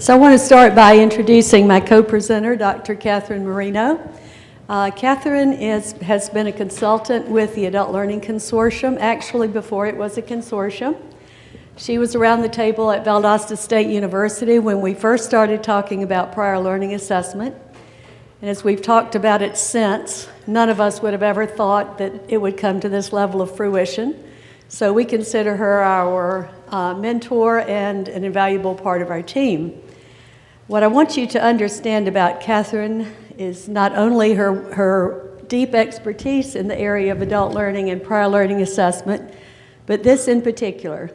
So I want to start by introducing my co-presenter, Dr. Catherine Marino. Catherine has been a consultant with the Adult Learning Consortium, actually before it was a consortium. She was around the table at Valdosta State University when we first started talking about prior learning assessment. And as we've talked about it since, none of us would have ever thought that it would come to this level of fruition. So we consider her our mentor and an invaluable part of our team. What I want you to understand about Catherine is not only her deep expertise in the area of adult learning and prior learning assessment, but this in particular.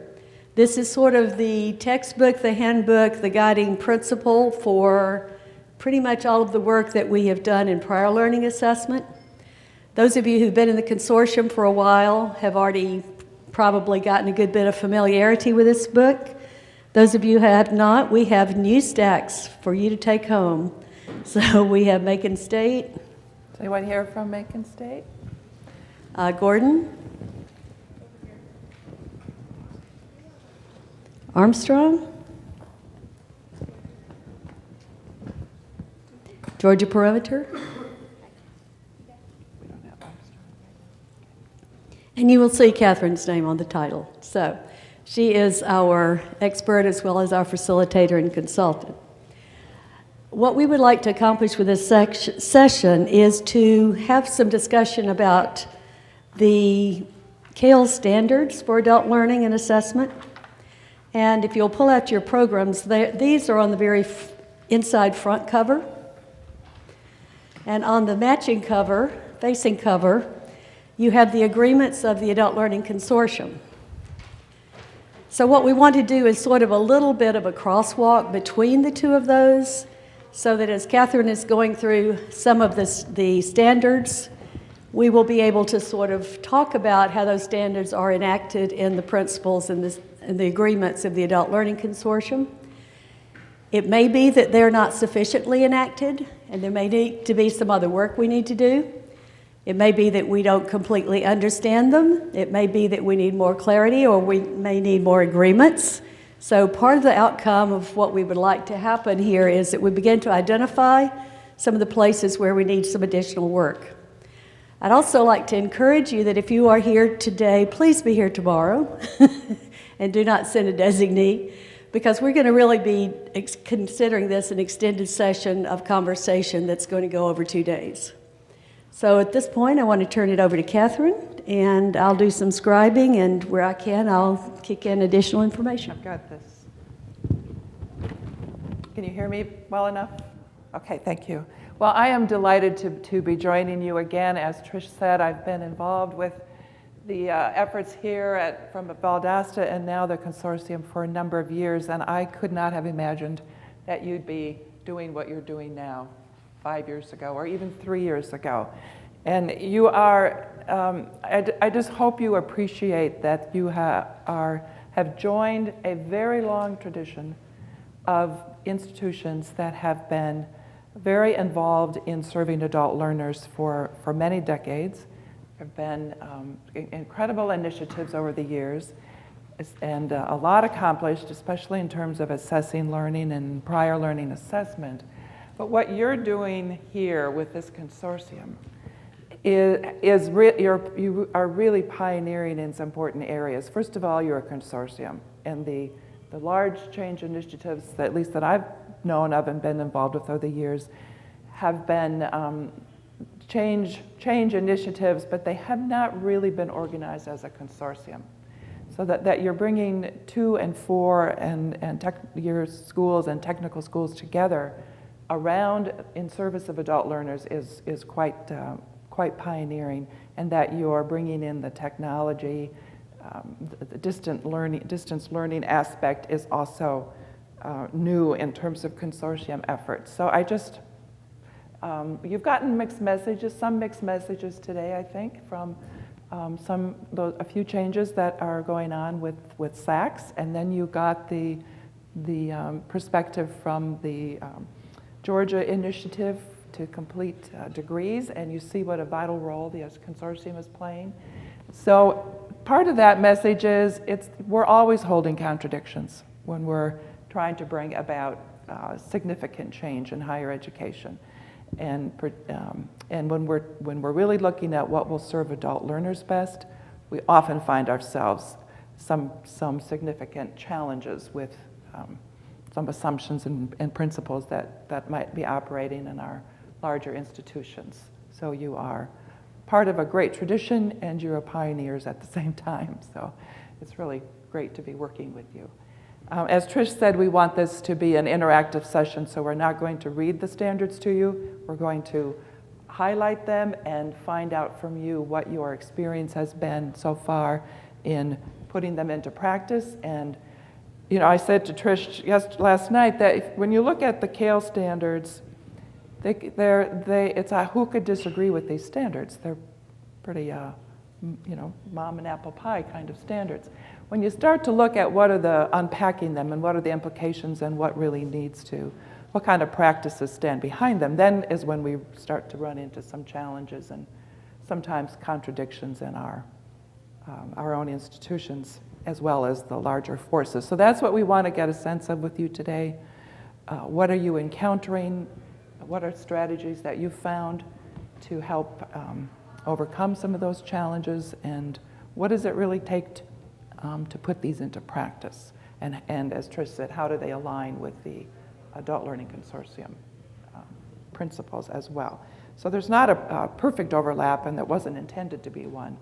This is sort of the textbook, the handbook, the guiding principle for pretty much all of the work that we have done in prior learning assessment. Those of you who've been in the consortium for a while have already probably gotten a good bit of familiarity with this book. Those of you who have not, we have new stacks for you to take home. So we have Macon State. Does anyone here from Macon State? Gordon. Armstrong. Georgia Perimeter. And you will see Catherine's name on the title. So she is our expert as well as our facilitator and consultant. What we would like to accomplish with this session is to have some discussion about the CAEL Standards for adult learning and assessment. And if you'll pull out your programs, these are on the very inside front cover. And on the matching cover, facing cover, you have the agreements of the Adult Learning Consortium. So what we want to do is sort of a little bit of a crosswalk between the two of those, so that as Catherine is going through some of the standards, we will be able to sort of talk about how those standards are enacted in the principles and the agreements of the Adult Learning Consortium. It may be that they're not sufficiently enacted, and there may need to be some other work we need to do. It may be that we don't completely understand them. It may be that we need more clarity, or we may need more agreements. So part of the outcome of what we would like to happen here is that we begin to identify some of the places where we need some additional work. I'd also like to encourage you that if you are here today, please be here tomorrow and do not send a designee, because we're going to really be considering this an extended session of conversation that's going to go over 2 days. So at this point, I want to turn it over to Catherine, and I'll do some scribing, and where I can, I'll kick in additional information. I've got this. Can you hear me well enough? Okay, thank you. Well, I am delighted to be joining you again. As Trish said, I've been involved with the efforts here from Valdosta and now the consortium for a number of years, and I could not have imagined that you'd be doing what you're doing now 5 years ago or even 3 years ago. And you are, I just hope you appreciate that you have joined a very long tradition of institutions that have been very involved in serving adult learners for many decades. There have been incredible initiatives over the years, and a lot accomplished, especially in terms of assessing learning and prior learning assessment. But what you're doing here with this consortium you are really pioneering in some important areas. First of all, you're a consortium, and the large change initiatives, at least that I've known of and been involved with over the years, have been change initiatives, but they have not really been organized as a consortium. So that you're bringing 2 and 4 and your schools and technical schools together around in service of adult learners is quite pioneering, and that you're bringing in the technology, the distance learning aspect is also new in terms of consortium efforts. So I just, you've gotten some mixed messages today, I think, from a few changes that are going on with SACs, and then you got the perspective from the Georgia initiative to complete degrees, and you see what a vital role the consortium is playing. So part of that message is we're always holding contradictions when we're trying to bring about significant change in higher education. And when we're really looking at what will serve adult learners best, we often find ourselves some significant challenges with some assumptions and principles that might be operating in our larger institutions. So you are part of a great tradition and you're pioneers at the same time. So it's really great to be working with you. As Trish said, we want this to be an interactive session, so we're not going to read the standards to you. We're going to highlight them and find out from you what your experience has been so far in putting them into practice. And you know, I said to Trish last night that when you look at the CAEL standards, it's who could disagree with these standards? They're pretty, mom and apple pie kind of standards. When you start to look at unpacking them and what are the implications and what really what kind of practices stand behind them, then is when we start to run into some challenges and sometimes contradictions in our own institutions as well as the larger forces. So that's what we want to get a sense of with you today. What are you encountering? What are strategies that you've found to help overcome some of those challenges? And what does it really take to put these into practice? And as Trish said, how do they align with the Adult Learning Consortium principles as well? So there's not a perfect overlap, and that wasn't intended to be one,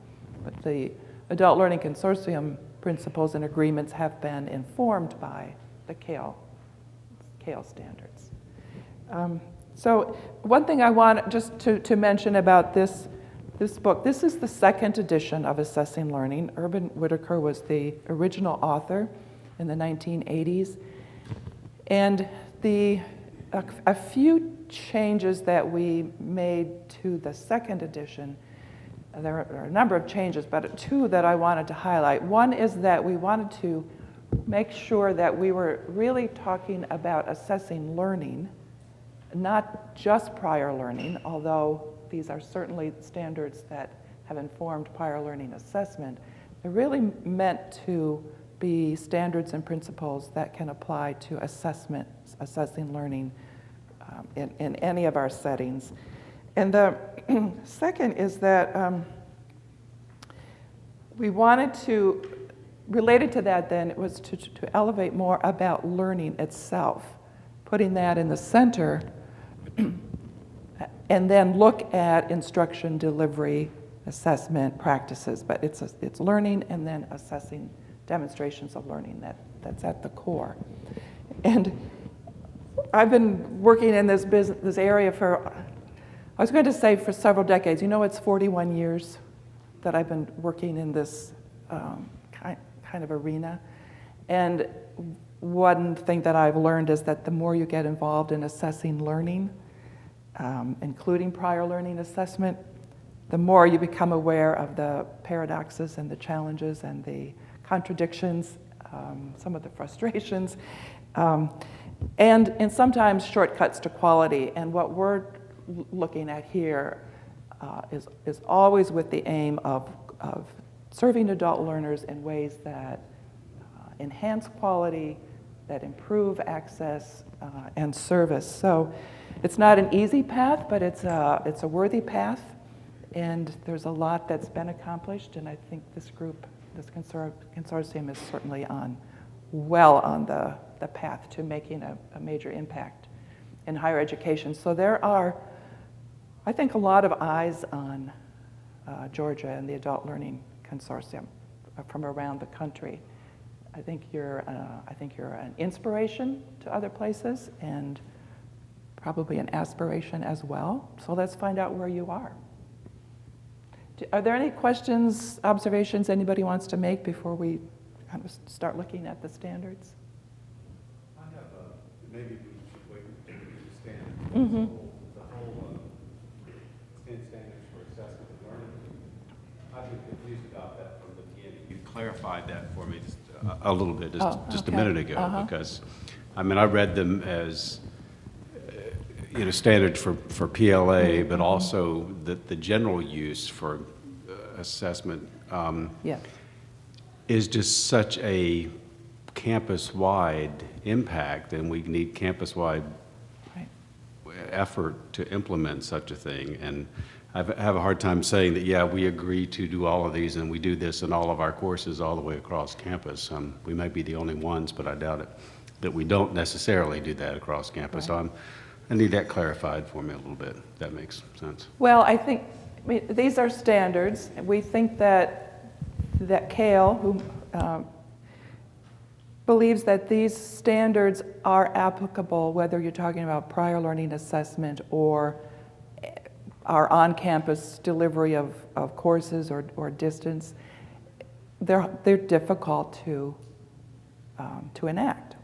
but the Adult Learning Consortium principles and agreements have been informed by the CAEL standards. So one thing I want just to mention about this book, this is the second edition of Assessing Learning. Urban Whitaker was the original author in the 1980s. And a few changes that we made to the second edition, there are a number of changes, but two that I wanted to highlight. One is that we wanted to make sure that we were really talking about assessing learning, not just prior learning, although these are certainly standards that have informed prior learning assessment. They're really meant to be standards and principles that can apply to assessing learning in any of our settings. And the second is that we wanted to, related to that then, it was to elevate more about learning itself, putting that in the center, and then look at instruction, delivery, assessment, practices. But it's learning and then assessing demonstrations of learning that's at the core. And I've been working in this area for, I was going to say for several decades. You know, it's 41 years that I've been working in this kind of arena. And one thing that I've learned is that the more you get involved in assessing learning, including prior learning assessment, the more you become aware of the paradoxes and the challenges and the contradictions, some of the frustrations, and sometimes shortcuts to quality. And what we're looking at here is always with the aim of serving adult learners in ways that enhance quality, that improve access and service. So it's not an easy path, but it's a worthy path, and there's a lot that's been accomplished, and I think this group, this consortium is certainly well on the path to making a major impact in higher education. So there are, I think, a lot of eyes on Georgia and the Adult Learning Consortium from around the country. I think you're an inspiration to other places and probably an aspiration as well. So let's find out where you are. Are there any questions, observations anybody wants to make before we kind of start looking at the standards? I have maybe we should wait until we get the standards. Mm-hmm. The whole 10 standards for assessment of learning. I've been confused about that from the beginning. You clarified that for me just a little bit just a minute ago, because I mean, I read them as standards for PLA, but also the general use for assessment is just such a campus-wide impact, and we need campus-wide Right. effort to implement such a thing. And I have a hard time saying that, yeah, we agree to do all of these and we do this in all of our courses all the way across campus. We might be the only ones, but I doubt it, that we don't necessarily do that across campus. Right. So I need that clarified for me a little bit. If that makes sense. Well, I mean, these are standards. We think that CAEL, who believes that these standards are applicable whether you're talking about prior learning assessment or our on-campus delivery of courses or distance. They're difficult to enact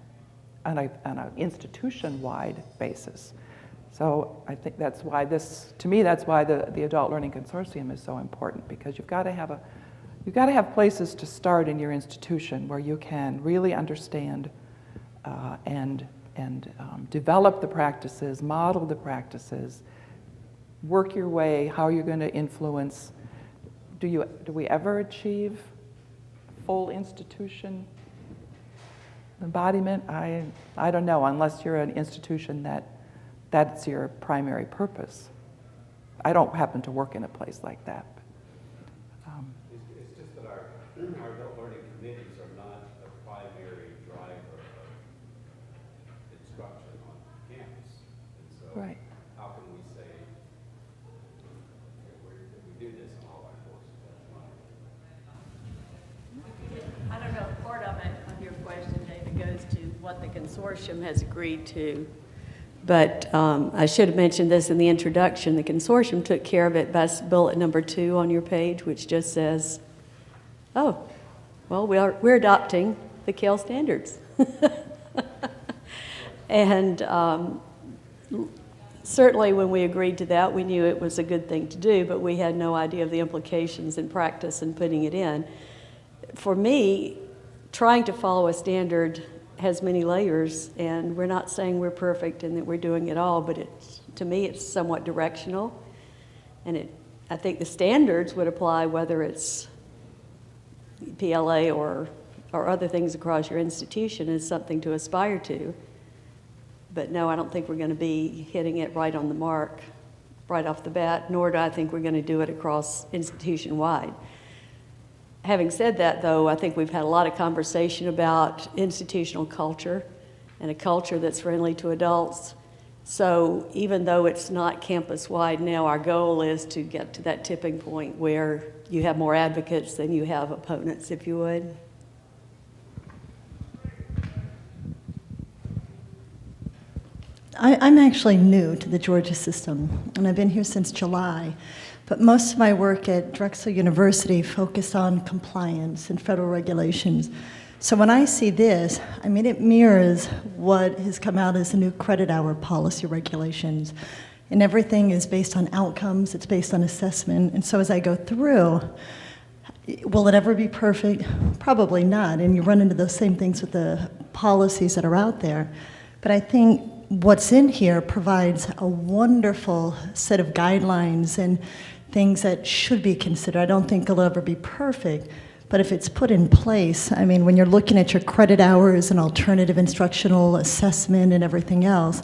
on an institution-wide basis. So I think that's why to me, that's why the Adult Learning Consortium is so important, because you've got to have places to start in your institution where you can really understand and develop the practices, model the practices, work your way, how you're going to influence. Do we ever achieve full institution embodiment? I don't know, unless you're an institution that's your primary purpose. I don't happen to work in a place like that. It's just that our adult learning committees are not the primary driver of instruction on campus. And so Right. how can we say that we do this in all our courses? I don't know, part of it, of your question, David, goes to what the consortium has agreed to. But I should have mentioned this in the introduction. The consortium took care of it by bullet number 2 on your page, which just says, oh, well, we're adopting the CAEL Standards. And certainly when we agreed to that, we knew it was a good thing to do, but we had no idea of the implications in practice and putting it in. For me, trying to follow a standard has many layers, and we're not saying we're perfect and that we're doing it all, but to me it's somewhat directional, and I think the standards would apply whether it's PLA or other things across your institution is something to aspire to. But no, I don't think we're going to be hitting it right on the mark right off the bat, nor do I think we're going to do it across institution-wide. Having said that, though, I think we've had a lot of conversation about institutional culture and a culture that's friendly to adults. So even though it's not campus-wide now, our goal is to get to that tipping point where you have more advocates than you have opponents, if you would. I'm actually new to the Georgia system, and I've been here since July. But most of my work at Drexel University focused on compliance and federal regulations. So when I see this, I mean, it mirrors what has come out as the new credit hour policy regulations. And everything is based on outcomes, it's based on assessment. And so as I go through, will it ever be perfect? Probably not. And you run into those same things with the policies that are out there. But I think what's in here provides a wonderful set of guidelines and things that should be considered. I don't think it'll ever be perfect, but if it's put in place, I mean, when you're looking at your credit hours and alternative instructional assessment and everything else,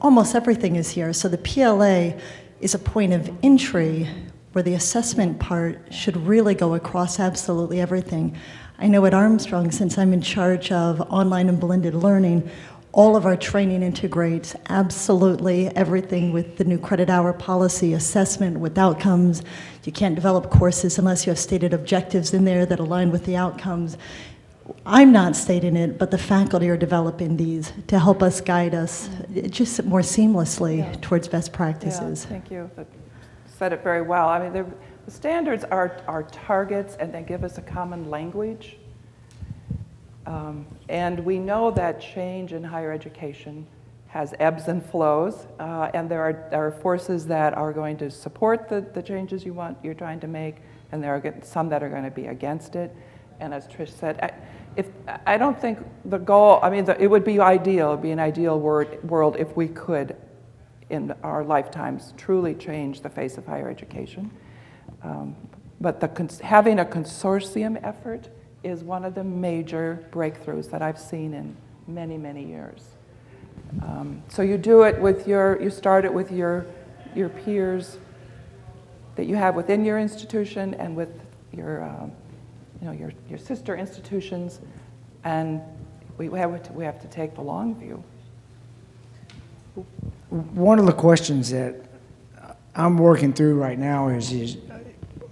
almost everything is here. So the PLA is a point of entry where the assessment part should really go across absolutely everything. I know at Armstrong, since I'm in charge of online and blended learning, all of our training integrates absolutely everything with the new credit hour policy, assessment with outcomes. You can't develop courses unless you have stated objectives in there that align with the outcomes. I'm not stating it, but the faculty are developing these to help us guide us just more seamlessly towards best practices. Yeah, thank you. That said it very well. I mean, the standards are targets, and they give us a common language. And we know that change in higher education has ebbs and flows, and there are forces that are going to support the changes you're trying to make, and there are some that are going to be against it. And as Trish said, I don't think the goal, I mean, it would be ideal, it would be an ideal world if we could, in our lifetimes, truly change the face of higher education. But having a consortium effort is one of the major breakthroughs that I've seen in many, many years. So you do it with you start it with your peers that you have within your institution and with your sister institutions, and we have to take the long view. One of the questions that I'm working through right now is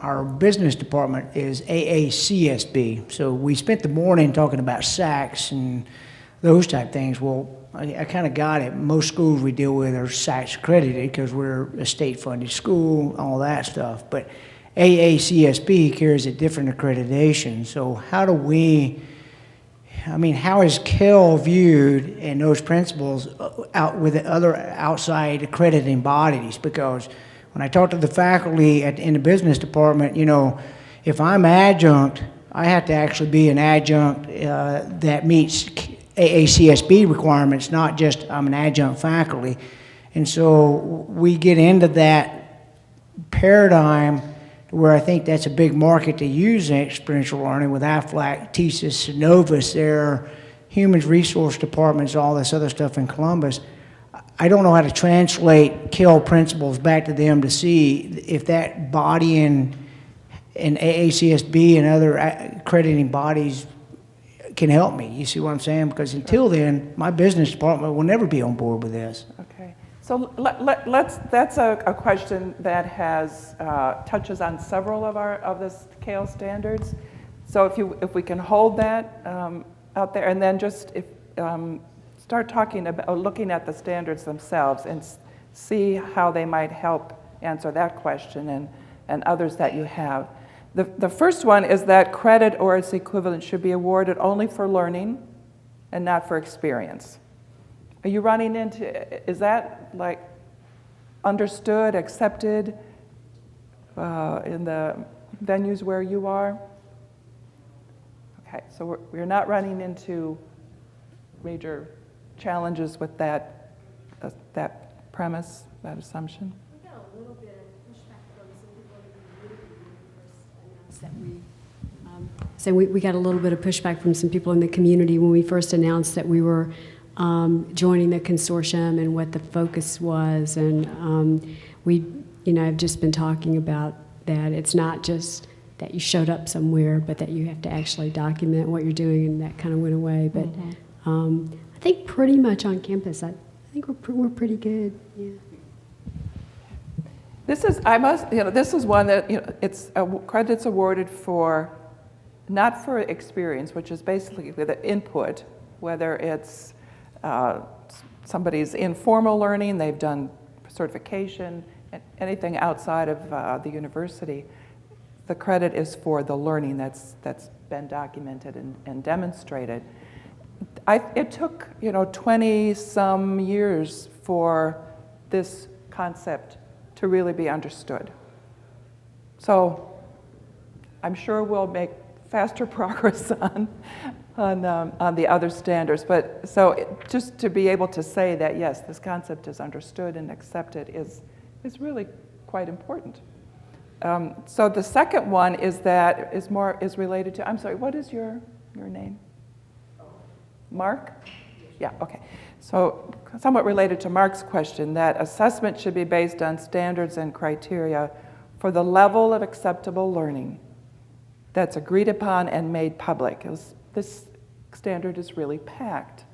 our business department is AACSB. So we spent the morning talking about SACs and those type things. Well, I kind of got it. Most schools we deal with are SACs accredited because we're a state-funded school, all that stuff. But AACSB carries a different accreditation. So how do we, how is CAEL viewed and those principles out with the other outside accrediting bodies? Because when I talk to the faculty in the business department, if I'm adjunct, I have to actually be an adjunct that meets AACSB requirements, not just I'm an adjunct faculty. And so we get into that paradigm where I think that's a big market to use experiential learning with AFLAC, TSIS, Synovus, their human resource departments, all this other stuff in Columbus. I don't know how to translate CAEL principles back to them to see if that body in AACSB and other accrediting bodies can help me. You see what I'm saying? Because until then, my business department will never be on board with this. Okay. So that's a question that has touches on several of this CAEL standards. So if we can hold that out there, and then just start talking about looking at the standards themselves and see how they might help answer that question and others that you have. The first one is that credit or its equivalent should be awarded only for learning and not for experience. Are you running into, is that like understood, accepted in the venues where you are? Okay, so we're not running into major challenges with that premise, that assumption? We got a little bit of pushback from some people in the community when we first announced that we got a little bit of pushback from some people in the community when we first announced that we were joining the consortium and what the focus was, and I've just been talking about that. It's not just that you showed up somewhere, but that you have to actually document what you're doing, and that kind of went away. But I think pretty much on campus, I think we're pretty good. Yeah. This is one that it's credits awarded for, not for experience, which is basically the input, whether it's somebody's informal learning, they've done certification, anything outside of the university. The credit is for the learning that's been documented and demonstrated. It took 20-some years for this concept to really be understood. So I'm sure we'll make faster progress on the other standards. But so just to be able to say that yes, this concept is understood and accepted is really quite important. So the second one is related to. I'm sorry. What is your name? Mark? Yeah, okay. So somewhat related to Mark's question, that assessment should be based on standards and criteria for the level of acceptable learning that's agreed upon and made public. This standard is really packed.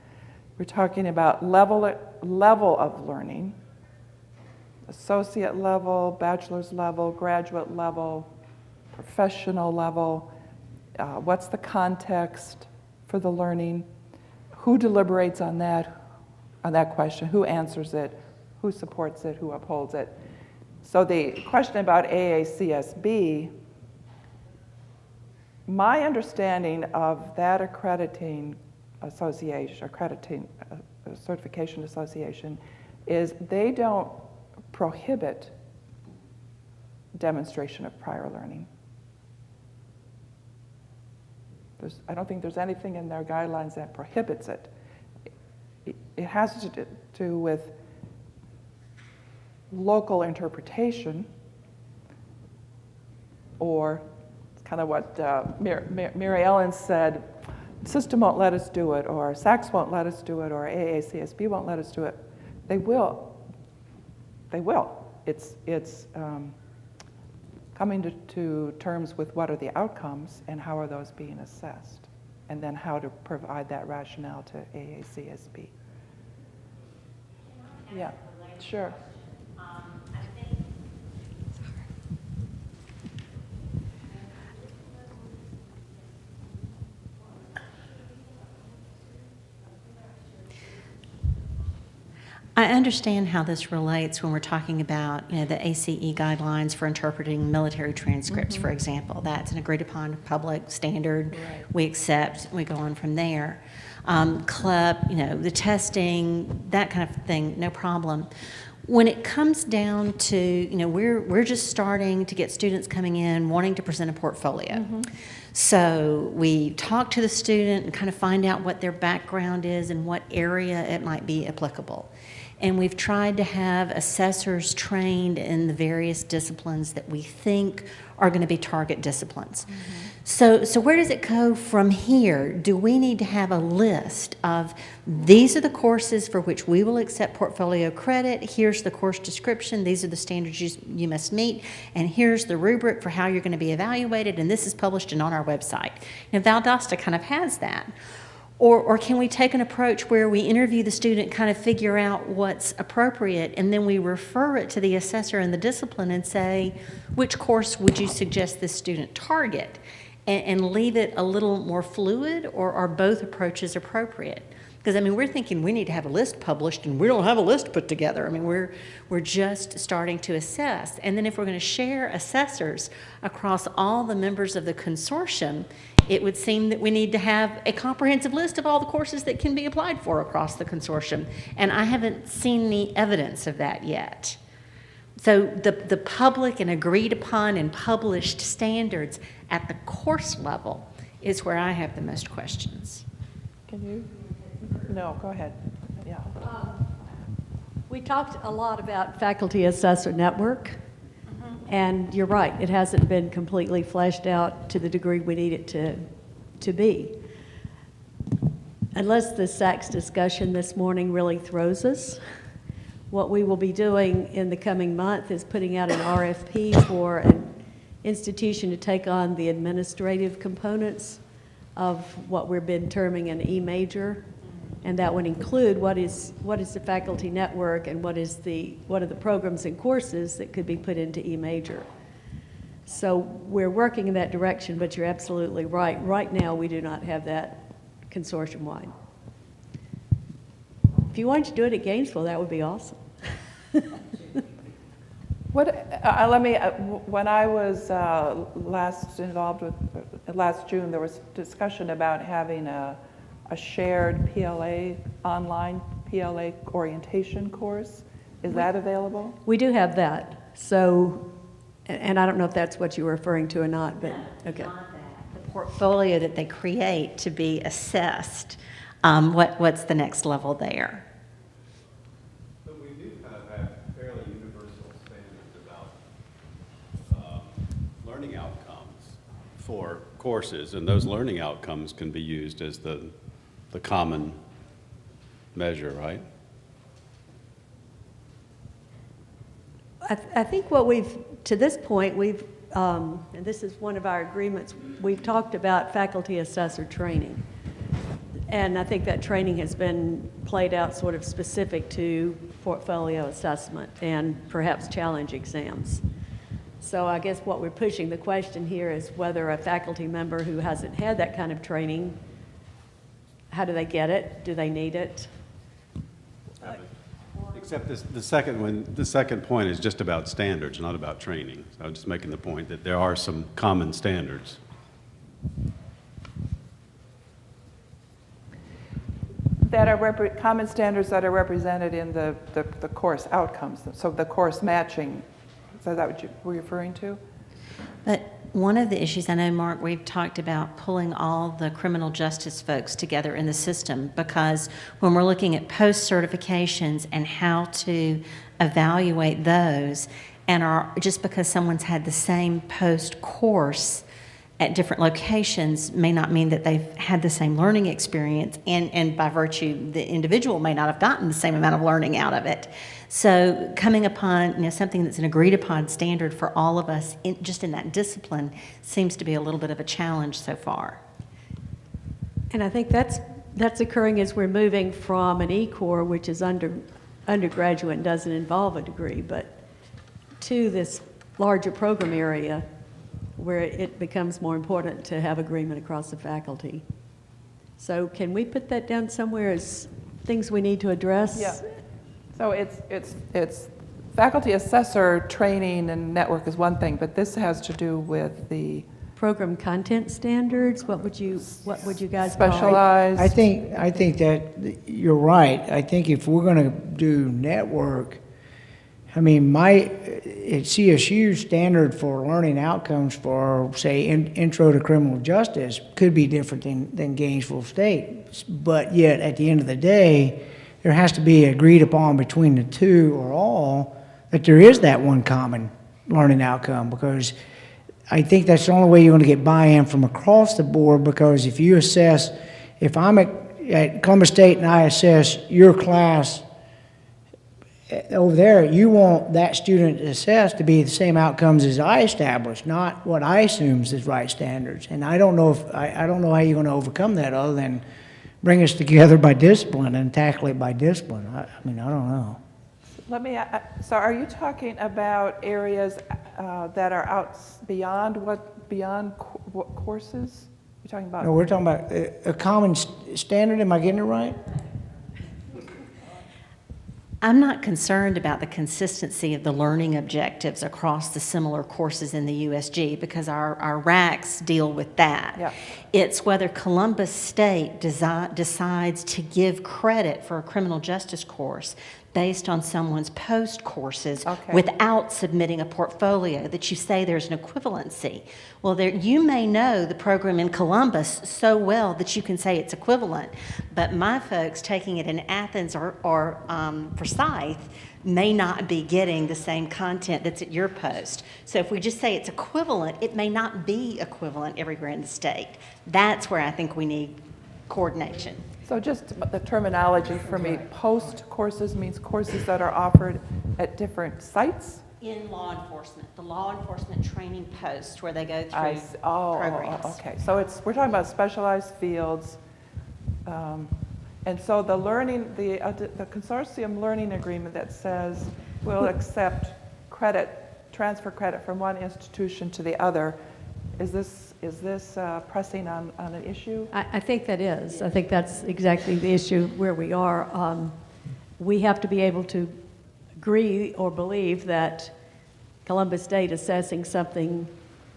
We're talking about level of learning, associate level, bachelor's level, graduate level, professional level. What's the context for the learning? Who deliberates on that question? Who answers it? Who supports it? Who upholds it? So the question about AACSB, my understanding of that accrediting certification association is they don't prohibit demonstration of prior learning. I don't think there's anything in their guidelines that prohibits it. It has to do with local interpretation or kind of what Mary Ellen said, system won't let us do it, or SACS won't let us do it, or AACSB won't let us do it. They will. They will. It's coming to terms with what are the outcomes and how are those being assessed, and then how to provide that rationale to AACSB. Yeah, sure. I understand how this relates when we're talking about, the ACE guidelines for interpreting military transcripts, for example. That's an agreed upon public standard. Right. We accept, we go on from there. Clep, the testing, that kind of thing, no problem. When it comes down to, we're just starting to get students coming in wanting to present a portfolio. So we talk to the student and kind of find out what their background is and what area it might be applicable. And we've tried to have assessors trained in the various disciplines that we think are going to be target disciplines. So where does it go from here? Do we need to have a list of these are the courses for which we will accept portfolio credit, here's the course description, these are the standards you must meet, and here's the rubric for how you're going to be evaluated, and this is published and on our website? Valdosta kind of has that. Or can we take an approach where we interview the student, kind of figure out what's appropriate, and then we refer it to the assessor in the discipline and say, which course would you suggest this student target? And leave it a little more fluid, or are both approaches appropriate? Because, we're thinking we need to have a list published, and we don't have a list put together. We're just starting to assess. And then if we're going to share assessors across all the members of the consortium, it would seem that we need to have a comprehensive list of all the courses that can be applied for across the consortium. And I haven't seen the evidence of that yet. So the public and agreed upon and published standards at the course level is where I have the most questions. Can you? No, go ahead. Yeah. We talked a lot about faculty assessor network, and you're right, it hasn't been completely fleshed out to the degree we need it to be. Unless the SACS discussion this morning really throws us, what we will be doing in the coming month is putting out an RFP for an institution to take on the administrative components of what we've been terming an E-major, and that would include what is the faculty network and what are the programs and courses that could be put into E-major. So we're working in that direction, but you're absolutely right. Right now, we do not have that consortium-wide. If you wanted to do it at Gainesville, that would be awesome. When I was last involved with, last June, there was discussion about having a shared PLA, online PLA orientation course. Is that available? We do have that. So, and I don't know if that's what you were referring to or not, but okay. Not that. The portfolio that they create to be assessed, what's the next level there? But we do kind of have fairly universal standards about learning outcomes for courses, and those learning outcomes can be used as the common measure, right? I think what to this point, and this is one of our agreements, we've talked about faculty assessor training. And I think that training has been played out sort of specific to portfolio assessment and perhaps challenge exams. So I guess what we're pushing the question here is whether a faculty member who hasn't had that kind of training, how do they get it? Do they need it? Except the second point is just about standards, not about training. So I'm just making the point that there are some common standards. That are common standards that are represented in the course outcomes, so the course matching. So that what you were referring to? But one of the issues, I know, Mark, we've talked about pulling all the criminal justice folks together in the system, because when we're looking at post-certifications and how to evaluate those, and just because someone's had the same post course at different locations may not mean that they've had the same learning experience, and by virtue, the individual may not have gotten the same amount of learning out of it. So coming upon something that's an agreed upon standard for all of us just in that discipline seems to be a little bit of a challenge so far. And I think that's occurring as we're moving from an E-Core, which is undergraduate and doesn't involve a degree, but to this larger program area where it becomes more important to have agreement across the faculty. So can we put that down somewhere as things we need to address? Yeah. So it's faculty assessor training and network is one thing, but this has to do with the Program content standards, what would you guys call it? specialized. I think that you're right. I think if we're going to do network, I mean, at CSU standard for learning outcomes for, say, intro to criminal justice could be different than Gainesville State. But yet, at the end of the day, there has to be agreed upon between the two or all that there is that one common learning outcome, because I think that's the only way you're going to get buy-in from across the board, because if you assess, if I'm at Columbus State and I assess your class over there, you want that student assessed to be the same outcomes as I established, not what I assume is right standards. And I don't know I don't know how you're going to overcome that other than bring us together by discipline and tackle it by discipline. I mean, I don't know. Let me, so are you talking about areas that are out beyond what courses? You're talking about? No, we're talking about a common standard. Am I getting it right? I'm not concerned about the consistency of the learning objectives across the similar courses in the USG, because our RACs deal with that. Yeah. It's whether Columbus State decides to give credit for a criminal justice course based on someone's post courses without submitting a portfolio, that you say there's an equivalency. Well, you may know the program in Columbus so well that you can say it's equivalent, but my folks taking it in Athens or Forsyth may not be getting the same content that's at your post. So if we just say it's equivalent, it may not be equivalent everywhere in the state. That's where I think we need coordination. So just the terminology for me, post courses means courses that are offered at different sites? In law enforcement, the law enforcement training post where they go through programs. Okay. So we're talking about specialized fields. And so the learning, the consortium learning agreement that says we'll accept transfer credit from one institution to the other, is this pressing on an issue? I think that is. I think that's exactly the issue where we are. We have to be able to agree or believe that Columbus State assessing something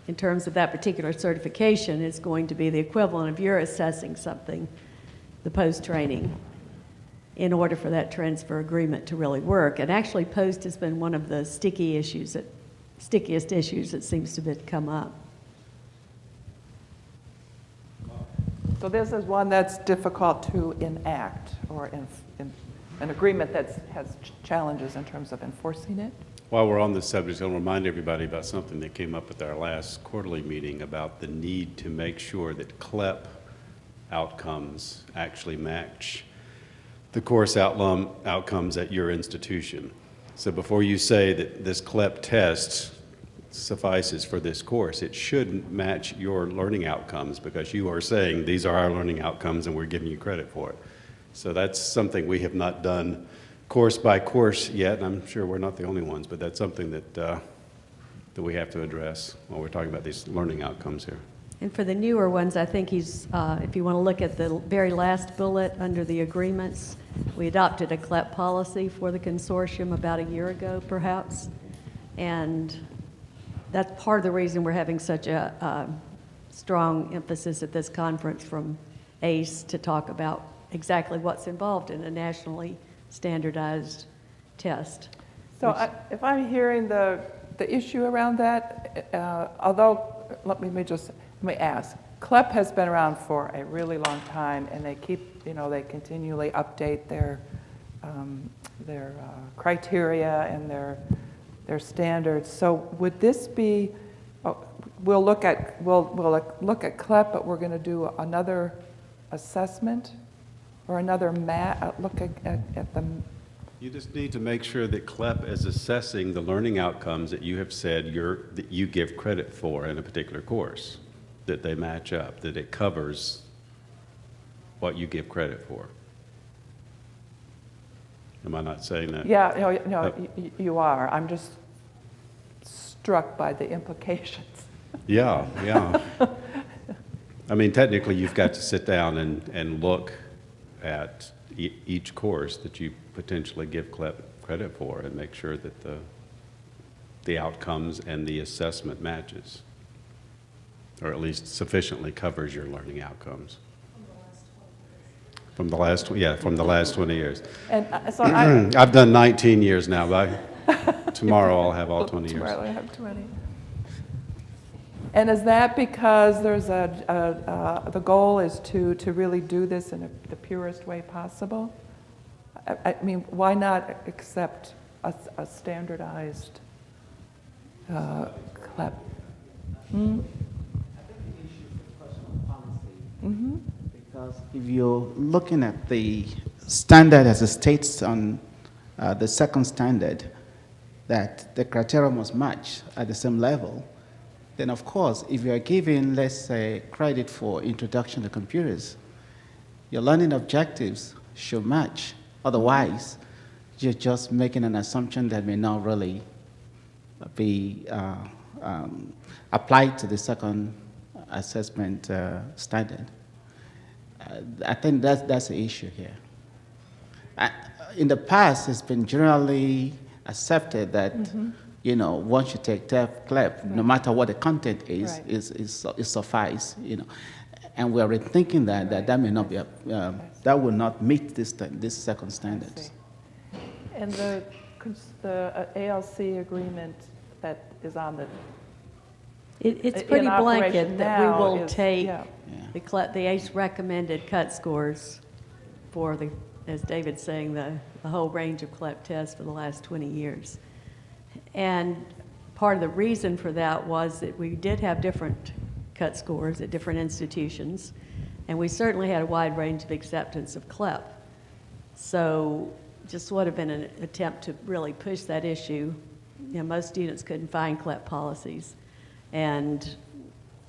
in terms of that particular certification is going to be the equivalent of your assessing something, the post-training, in order for that transfer agreement to really work. And actually, post has been one of the stickiest issues that seems to have come up. So this is one that's difficult to enact, or an agreement that has challenges in terms of enforcing it. While we're on this subject, I'll remind everybody about something that came up at our last quarterly meeting about the need to make sure that Clep outcomes actually match the course outcomes at your institution. So before you say that this Clep test suffices for this course, it should match your learning outcomes, because you are saying these are our learning outcomes and we're giving you credit for it. So that's something we have not done course by course yet, and I'm sure we're not the only ones, but that's something that we have to address when we're talking about these learning outcomes here. And for the newer ones, I think if you want to look at the very last bullet under the agreements, we adopted a Clep policy for the consortium about a year ago, perhaps. And that's part of the reason we're having such a strong emphasis at this conference from ACE to talk about exactly what's involved in a nationally standardized test. So if I'm hearing the issue around that, although, let me ask, Clep has been around for a really long time, and they they continually update their criteria and their standards. So would this be Oh, we'll look at Clep, but we're going to do another assessment or another look at the. You just need to make sure that Clep is assessing the learning outcomes that you have said that you give credit for in a particular course, that they match up, that it covers what you give credit for. Am I not saying that? Yeah, no, you are. I'm just struck by the implications. Yeah, yeah. I mean, technically, you've got to sit down and look at each course that you potentially give credit for and make sure that the outcomes and the assessment matches, or at least sufficiently covers your learning outcomes. From the last 20 years. And so I've done 19 years now, but tomorrow I'll have all 20 years. Tomorrow I have 20. And is that because there's the goal is to really do this in the purest way possible? I mean, why not accept a standardized Clep? I think the issue is a question of policy. Because if you're looking at the standard as it states on the second standard, that the criteria must match at the same level, then of course, if you are giving, let's say, credit for introduction to computers, your learning objectives should match. Otherwise, you're just making an assumption that may not really be applied to the second assessment standard. I think that's the issue here. In the past, it's been generally accepted that once you take Clep, no matter what the content is, is suffice. And we are rethinking that may not be that will not meet this second standards. And the ALC agreement that is on the It's pretty in blanket operation that we now will is- take yeah. the ACE recommended cut scores for the, as David's saying, the whole range of Clep tests for the last 20 years. And part of the reason for that was that we did have different cut scores at different institutions, and we certainly had a wide range of acceptance of Clep. So just would have been an attempt to really push that issue. Most students couldn't find Clep policies, and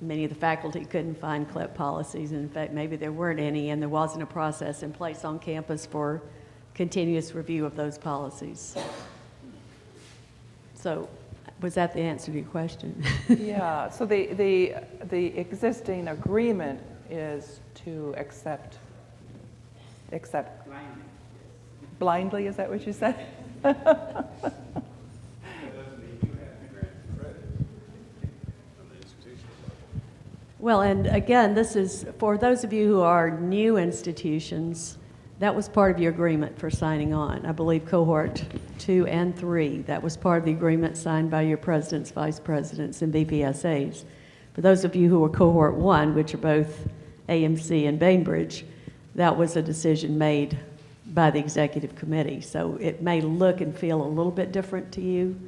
many of the faculty couldn't find Clep policies. In fact, maybe there weren't any, and there wasn't a process in place on campus for continuous review of those policies. So was that the answer to your question? Yeah, so the existing agreement is to accept blindly, is that what you said? Well, and again, this is, for those of you who are new institutions, that was part of your agreement for signing on. I believe cohort 2 and 3, that was part of the agreement signed by your presidents, vice presidents, and VPSAs. For those of you who are cohort 1, which are both AMC and Bainbridge, that was a decision made by the executive committee. So it may look and feel a little bit different to you.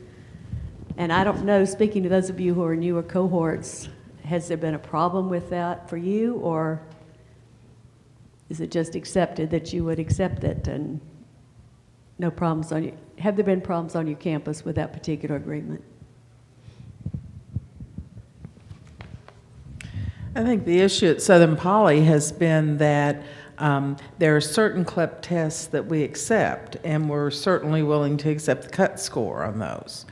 And I don't know, speaking to those of you who are newer cohorts, has there been a problem with that for you, or is it just accepted that you would accept it and no problems on you? Have there been problems on your campus with that particular agreement? I think the issue at Southern Poly has been that there are certain Clep tests that we accept, and we're certainly willing to accept the cut score on those.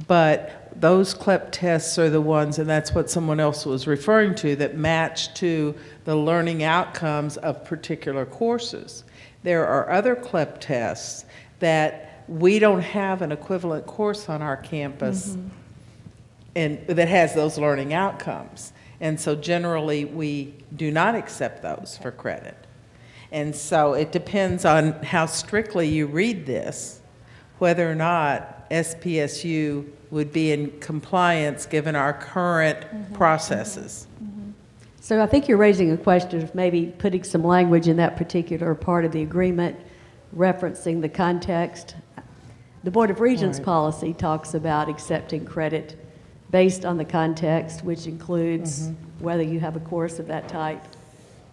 But those Clep tests are the ones, and that's what someone else was referring to, that match to the learning outcomes of particular courses. There are other Clep tests that we don't have an equivalent course on our campus and that has those learning outcomes. And so generally we do not accept those for credit. And so it depends on how strictly you read this, whether or not SPSU would be in compliance given our current processes. So I think you're raising a question of maybe putting some language in that particular part of the agreement referencing the context. The Board of Regents policy talks about accepting credit based on the context, which includes whether you have a course of that type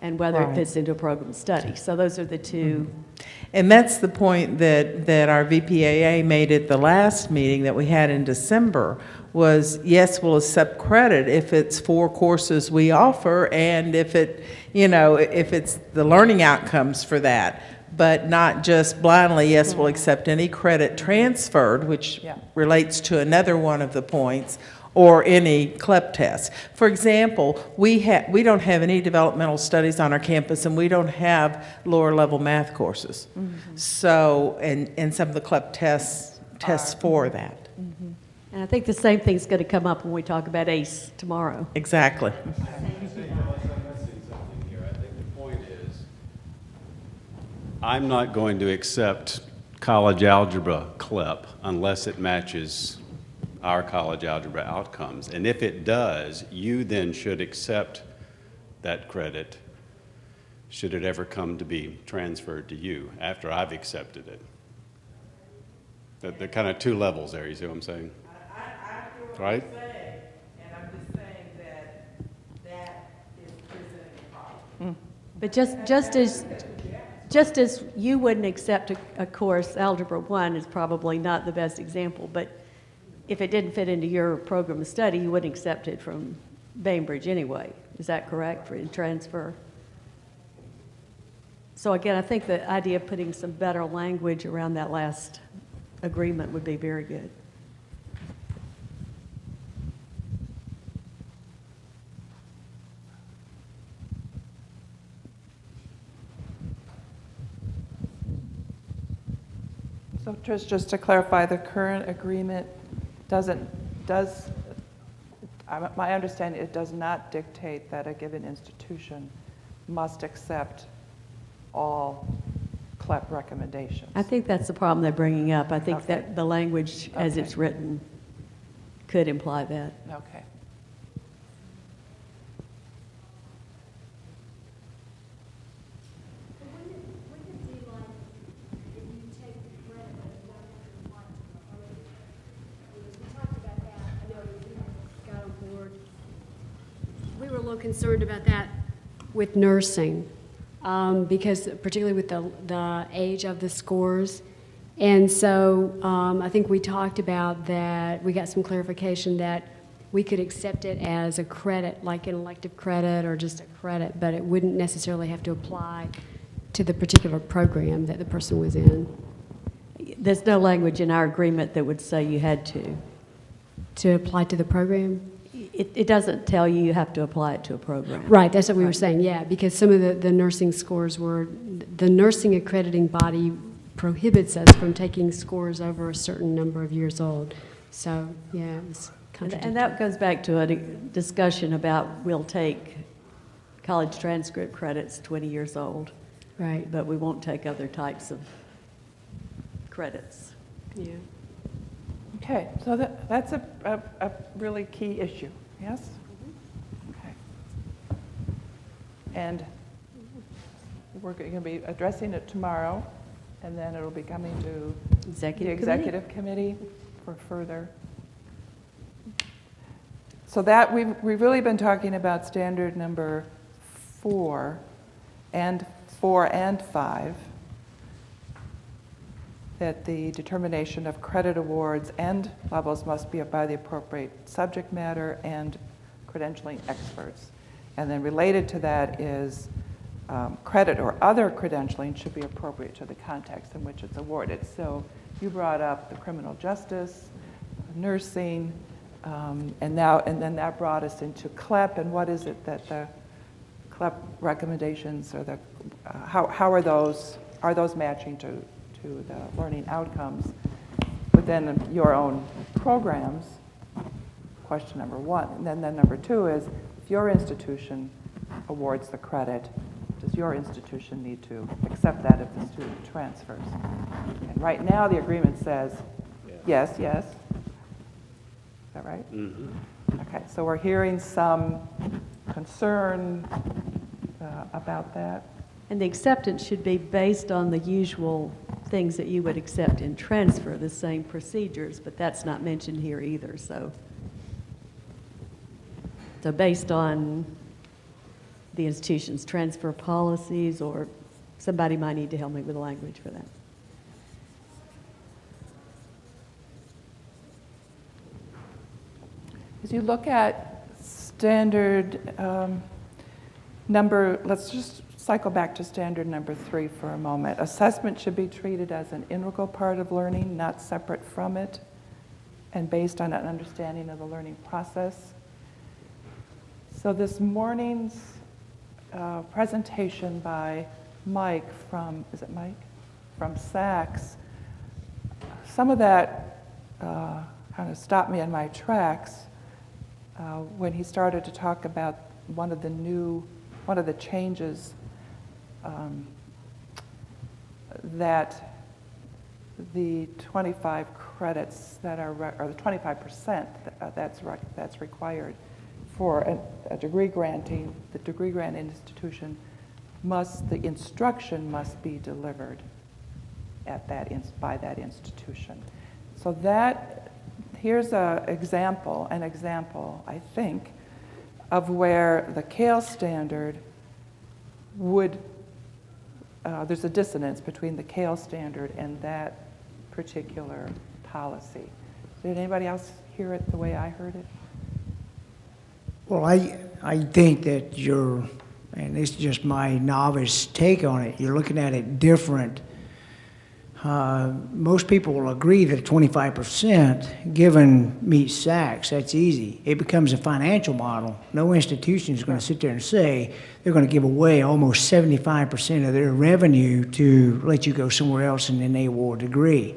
and whether it Right. fits into a program study. So those are the two. And that's the point that our VPAA made at the last meeting that we had in December, was yes, we'll accept credit if it's 4 courses we offer, and if it, if it's the learning outcomes for that, but not just blindly, yes, we'll accept any credit transferred, which Yeah. relates to another one of the points, or any Clep test. For example, we don't have any developmental studies on our campus, and we don't have lower level math courses. So, and some of the Clep tests for that. And I think the same thing's going to come up when we talk about ACE tomorrow. Exactly. I think I'm missing something here. I think the point is, I'm not going to accept college algebra Clep unless it matches our college algebra outcomes. And if it does, you then should accept that credit should it ever come to be transferred to you after I've accepted it. They're kind of 2 levels there, you see what I'm saying? Right? And I'm just saying that is presenting a problem. But just as you wouldn't accept a course, Algebra 1 is probably not the best example, but if it didn't fit into your program of study, you wouldn't accept it from Bainbridge anyway. Is that correct for transfer? So again, I think the idea of putting some better language around that last agreement would be very good. So Trish, just to clarify, the current agreement my understanding, it does not dictate that a given institution must accept all Clep recommendations. I think that's the problem they're bringing up. I think Okay. that the language as Okay. it's written could imply that. Okay. We were a little concerned about that with nursing, because particularly with the age of the scores. And so I think we talked about that, we got some clarification that we could accept it as a credit, like an elective credit or just a credit, but it wouldn't necessarily have to apply to the particular program that the person was in. There's no language in our agreement that would say you had to. To apply to the program? It doesn't tell you you have to apply it to a program. Right, that's what we were saying, yeah, because some of the nursing scores were, the nursing accrediting body prohibits us from taking scores over a certain number of years old. So, yeah, it was contradictory. And that goes back to a discussion about we'll take college transcript credits 20 years old, Right, but we won't take other types of credits. yeah. Okay, so that's a really key issue, yes? Okay. And we're going to be addressing it tomorrow, and then it'll be coming to the executive committee for further. So that, we've really been talking about standard number 4 and 5, that the determination of credit awards and levels must be by the appropriate subject matter and credentialing experts. And then related to that is credit or other credentialing should be appropriate to the context in which it's awarded. So you brought up the criminal justice, nursing, and then that brought us into Clep, and what is it that the Clep recommendations or how are those matching to the learning outcomes within your own programs? Question number 1. And then number 2 is, if your institution awards the credit, does your institution need to accept that if the student transfers? And right now, the agreement says yes, yes. Is that right? Mm-hmm. Okay, so we're hearing some concern about that. And the acceptance should be based on the usual things that you would accept in transfer, the same procedures, but that's not mentioned here either, so. So based on the institution's transfer policies, or somebody might need to help me with the language for that. As you look at standard let's just cycle back to standard number 3 for a moment. Assessment should be treated as an integral part of learning, not separate from it, and based on an understanding of the learning process. So this morning's presentation by Mike from, is it Mike? From SACS, some of that kind of stopped me in my tracks when he started to talk about one of the changes that the 25 credits that are, or the 25% that's required for a degree granting, the degree grant institution the instruction must be delivered at by that institution. So here's an example, I think, of where the CAEL standard there's a dissonance between the CAEL standard and that particular policy. Did anybody else hear it the way I heard it? Well, I think that and this is just my novice take on it, you're looking at it different. Most people will agree that 25% given meets SACS, that's easy. It becomes a financial model. No institution is going to sit there and say they're going to give away almost 75% of their revenue to let you go somewhere else and then they award a degree.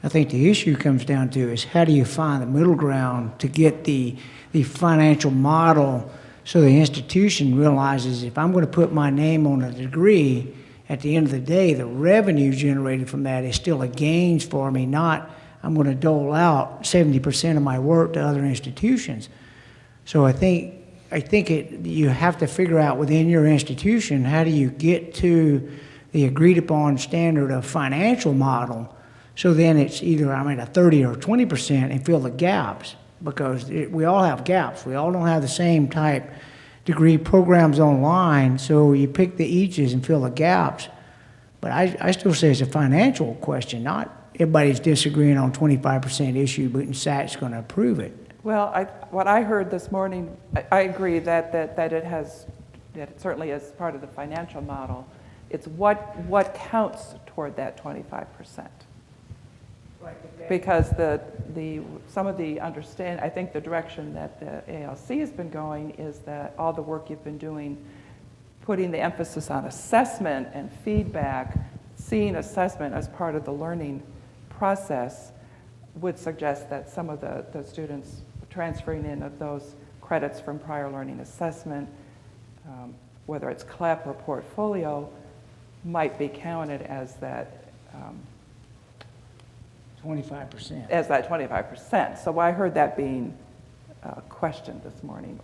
I think the issue comes down to is how do you find the middle ground to get the financial model so the institution realizes if I'm going to put my name on a degree, at the end of the day, the revenue generated from that is still a gains for me, not I'm going to dole out 70% of my work to other institutions. So I think you have to figure out within your institution, how do you get to the agreed upon standard of financial model, so then it's either I'm at a 30 or 20% and fill the gaps, because we all have gaps. We all don't have the same type degree programs online, so you pick the eaches and fill the gaps. But I still say it's a financial question, not everybody's disagreeing on 25% issue, but SAC's going to approve it. Well, what I heard this morning, I agree that it certainly is part of the financial model. It's what counts toward that 25%. Because some of the I think the direction that the ALC has been going is that all the work you've been doing, putting the emphasis on assessment and feedback, seeing assessment as part of the learning process, would suggest that some of the students transferring in of those credits from prior learning assessment, whether it's Clep or portfolio, might be counted as that 25%. As that 25%. So I heard that being questioned this morning.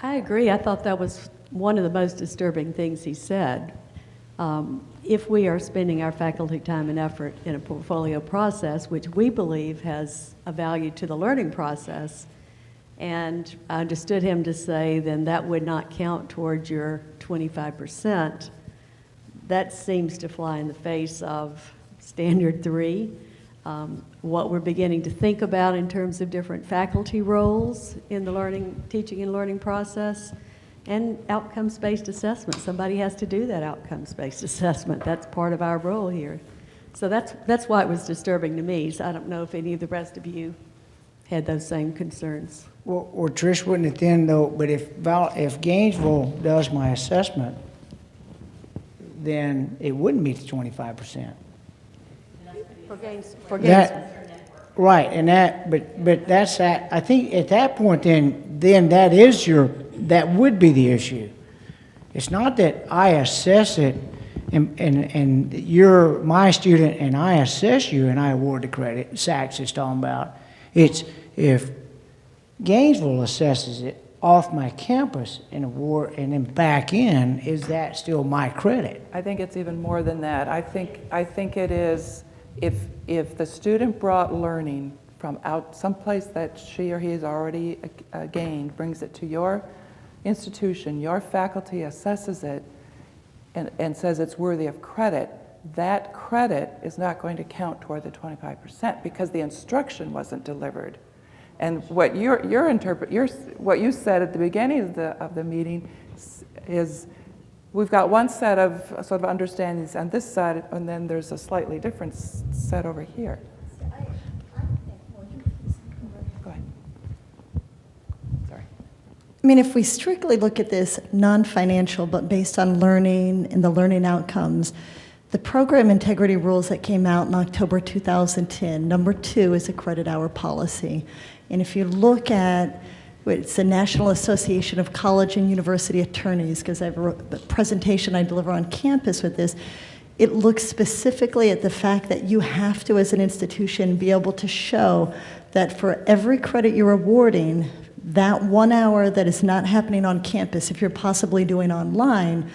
I agree. I thought that was one of the most disturbing things he said. If we are spending our faculty time and effort in a portfolio process, which we believe has a value to the learning process, and I understood him to say then that would not count towards your 25%, that seems to fly in the face of Standard 3. What we're beginning to think about in terms of different faculty roles in the teaching and learning process, and outcomes-based assessment. Somebody has to do that outcomes-based assessment. That's part of our role here. So that's why it was disturbing to me. So I don't know if any of the rest of you had those same concerns. Well, Trish, wouldn't it then, though, but if Gainesville does my assessment, then it wouldn't meet the 25%. For Gainesville. Right, and but that's that. I think at that point, then that would be the issue. It's not that I assess it, and you're my student, and I assess you, and I award the credit. SACS is talking about. It's if Gainesville assesses it off my campus and award, and then back in, is that still my credit? I think it's even more than that. I think it is. If the student brought learning from out someplace that she or he has already gained, brings it to your institution, your faculty assesses it and says it's worthy of credit, that credit is not going to count toward the 25% because the instruction wasn't delivered. And what what you said at the beginning of the meeting is we've got one set of sort of understandings on this side, and then there's a slightly different set over here. Go ahead. Sorry. I mean, if we strictly look at this non-financial, but based on learning and the learning outcomes, the program integrity rules that came out in October 2010, number 2 is a credit hour policy. And if you look at, it's the National Association of College and University Attorneys, because I have a presentation I deliver on campus with this, it looks specifically at the fact that you have to, as an institution, be able to show that for every credit you're awarding, that 1 hour that is not happening on campus, if you're possibly doing online,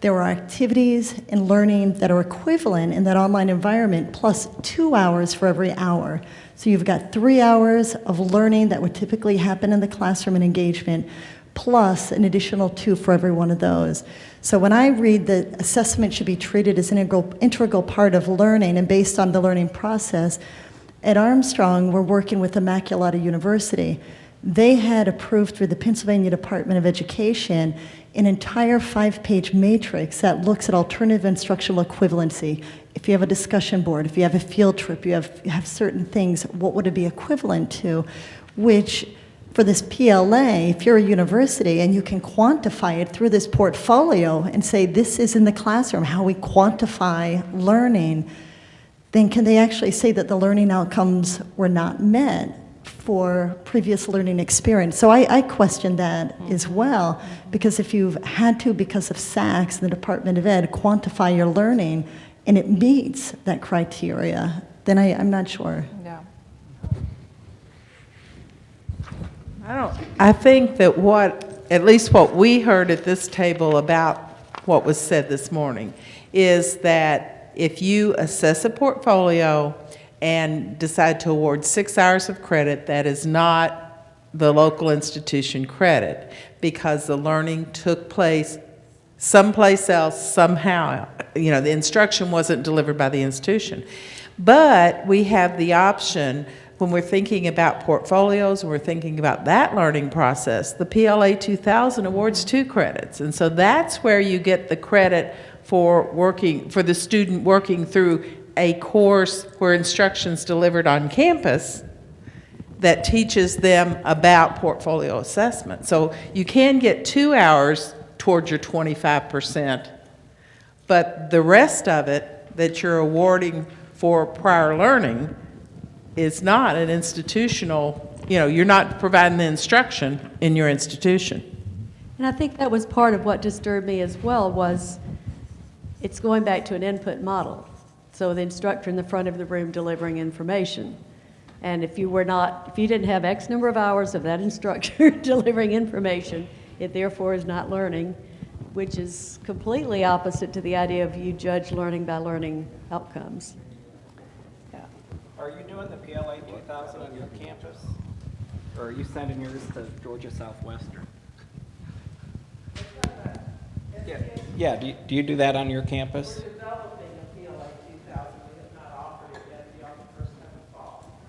there are activities and learning that are equivalent in that online environment, plus 2 hours for every hour. So you've got 3 hours of learning that would typically happen in the classroom and engagement, plus an additional 2 for every one of those. So when I read that assessment should be treated as an integral part of learning and based on the learning process, at Armstrong, we're working with Immaculata University. They had approved through the Pennsylvania Department of Education an entire 5-page matrix that looks at alternative instructional equivalency. If you have a discussion board, if you have a field trip, you have certain things, what would it be equivalent to? Which, for this PLA, if you're a university and you can quantify it through this portfolio and say this is in the classroom, how we quantify learning, then can they actually say that the learning outcomes were not met for previous learning experience? So I question that as well, because if you've had to, because of SACS, the Department of Ed, quantify your learning and it meets that criteria, then I'm not sure. Yeah. I think that at least what we heard at this table about what was said this morning is that if you assess a portfolio and decide to award 6 hours of credit, that is not the local institution credit because the learning took place someplace else somehow. You know, the instruction wasn't delivered by the institution. But we have the option when we're thinking about portfolios, when we're thinking about that learning process, the PLA 2000 awards 2 credits. And so that's where you get the credit for the student working through a course where instruction's delivered on campus that teaches them about portfolio assessment. So you can get 2 hours towards your 25%, but the rest of it that you're awarding for prior learning is not an institutional, you're not providing the instruction in your institution. And I think that was part of what disturbed me as well, was it's going back to an input model. So the instructor in the front of the room delivering information. And if you didn't have X number of hours of that instructor delivering information, it therefore is not learning, which is completely opposite to the idea of you judge learning by learning outcomes. Yeah. Are you doing the PLA 2000 on your campus? Or are you sending yours to Georgia Southwestern? Yeah. Do you do that on your campus?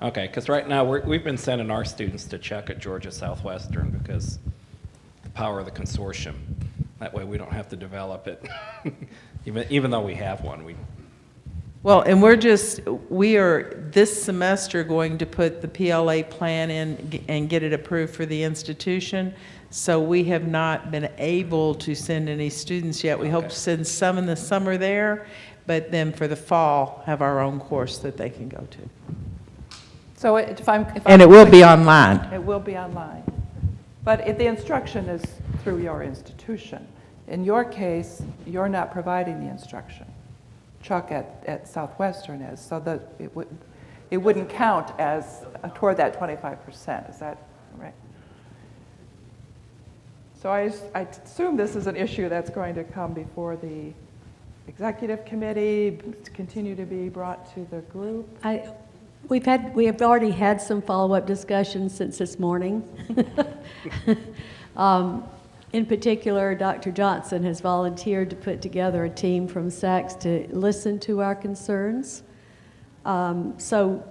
Okay, because right now we've been sending our students to check at Georgia Southwestern because the power of the consortium. That way we don't have to develop it, even though we have one. Well, and we are this semester going to put the PLA plan in and get it approved for the institution. So we have not been able to send any students yet. We hope to send some in the summer there, but then for the fall have our own course that they can go to. So And it will be online. It will be online. But the instruction is through your institution. In your case, you're not providing the instruction. Chuck at Southwestern is, so that it wouldn't count as toward that 25%. Is that right? So I assume this is an issue that's going to come before the executive committee, continue to be brought to the group. We have already had some follow-up discussions since this morning. In particular, Dr. Johnson has volunteered to put together a team from SACS to listen to our concerns. So,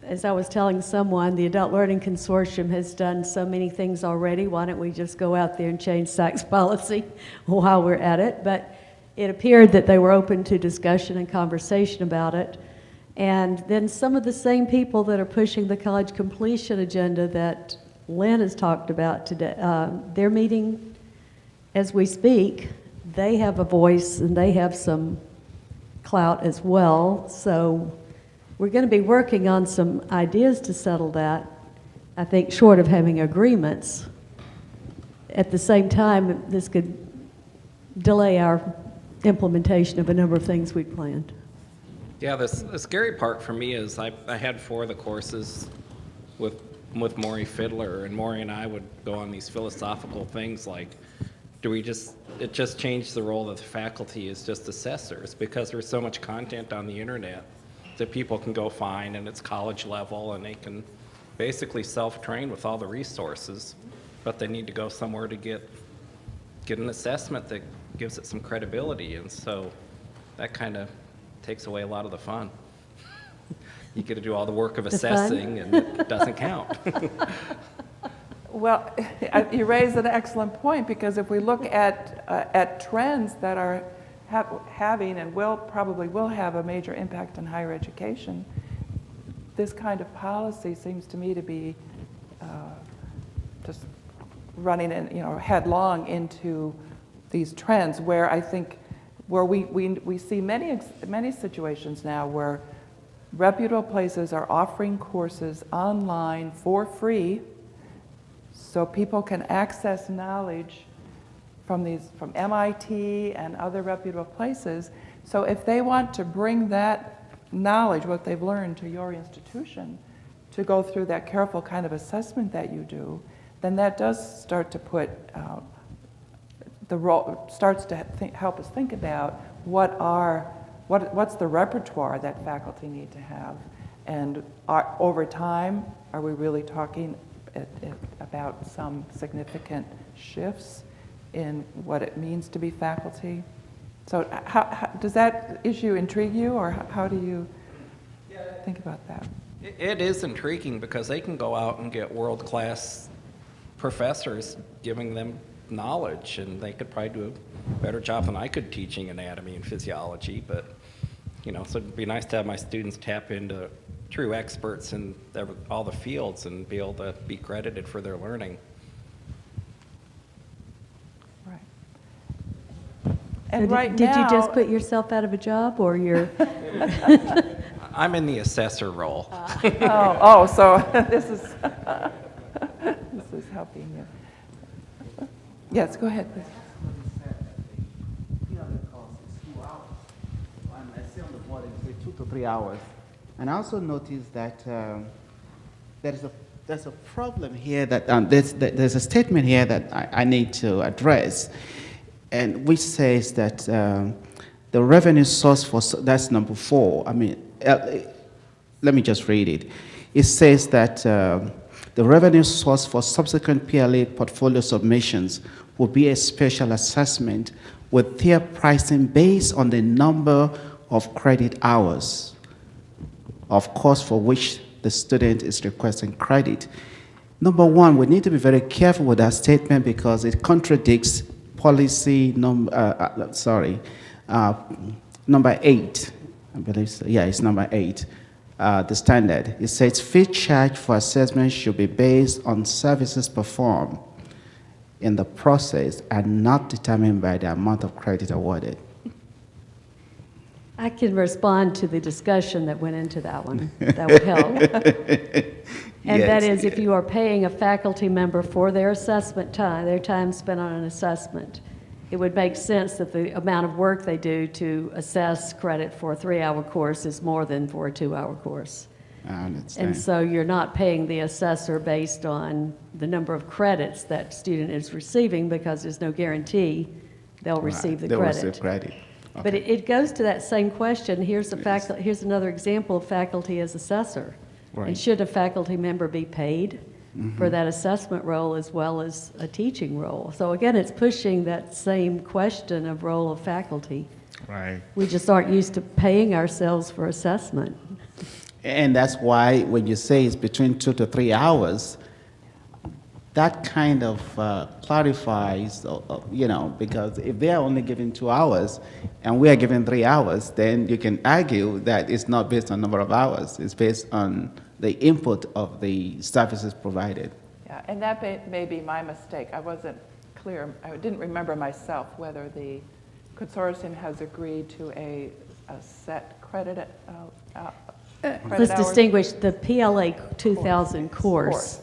as I was telling someone, the Adult Learning Consortium has done so many things already. Why don't we just go out there and change SACS policy while we're at it? But it appeared that they were open to discussion and conversation about it. And then some of the same people that are pushing the college completion agenda that Lynn has talked about today, they're meeting as we speak. They have a voice and they have some clout as well. So we're going to be working on some ideas to settle that, I think, short of having agreements. At the same time, this could delay our implementation of a number of things we planned. Yeah, the scary part for me is I had 4 of the courses with Maury Fiddler, and Maury and I would go on these philosophical things like, it just changed the role of the faculty as just assessors, because there's so much content on the internet that people can go find, and it's college level, and they can basically self-train with all the resources, but they need to go somewhere to get an assessment that gives it some credibility, and so that kind of takes away a lot of the fun. You get to do all the work of assessing, and it doesn't count. Well, you raise an excellent point, because if we look at trends that are having and probably will have a major impact on higher education, this kind of policy seems to me to be just running headlong into these trends, where I think we see many situations now where reputable places are offering courses online for free, so people can access knowledge from MIT and other reputable places. So if they want to bring that knowledge, what they've learned, to your institution, to go through that careful kind of assessment that you do, then that does start to put help us think about what's the repertoire that faculty need to have, and over time, are we really talking about some significant shifts in what it means to be faculty? So does that issue intrigue you, or how do you think about that? It is intriguing, because they can go out and get world-class professors giving them knowledge, and they could probably do a better job than I could teaching anatomy and physiology, but so it'd be nice to have my students tap into true experts in all the fields and be able to be credited for their learning. Right. And did you just put yourself out of a job, or you're? I'm in the assessor role. So this is helping you. Yes, go ahead, please. I see on the board it's 2 to 3 hours. And I also noticed that there's a problem here that there's a statement here that I need to address, and which says that the revenue source that's number 4. I mean, let me just read it. It says that the revenue source for subsequent PLA portfolio submissions will be a special assessment with tier pricing based on the number of credit hours of course for which the student is requesting credit. Number 1, we need to be very careful with that statement, because it contradicts policy number 8, I believe so. Yeah, it's number 8, the standard. It says fee charge for assessment should be based on services performed in the process and not determined by the amount of credit awarded. I can respond to the discussion that went into that one. That would help. And Yes. that is, if you are paying a faculty member for their assessment time, their time spent on an assessment, it would make sense that the amount of work they do to assess credit for a 3-hour course is more than for a 2-hour course. I understand. And so you're not paying the assessor based on the number of credits that student is receiving, because there's no guarantee they'll receive the They credit. receive credit. But it goes to that same question. Here's here's another example of faculty as assessor. And Right. should a faculty member be paid for that assessment role as well as a teaching role? So again, it's pushing that same question of role of faculty. Right. We just aren't used to paying ourselves for assessment. And that's why when you say it's between 2 to 3 hours, that kind of clarifies, because if they are only given 2 hours and we are given 3 hours, then you can argue that it's not based on number of hours, it's based on the input of the services provided. Yeah, and that may be my mistake. I wasn't clear. I didn't remember myself whether the consortium has agreed to a set credit Let's hours? distinguish the PLA 2000 course.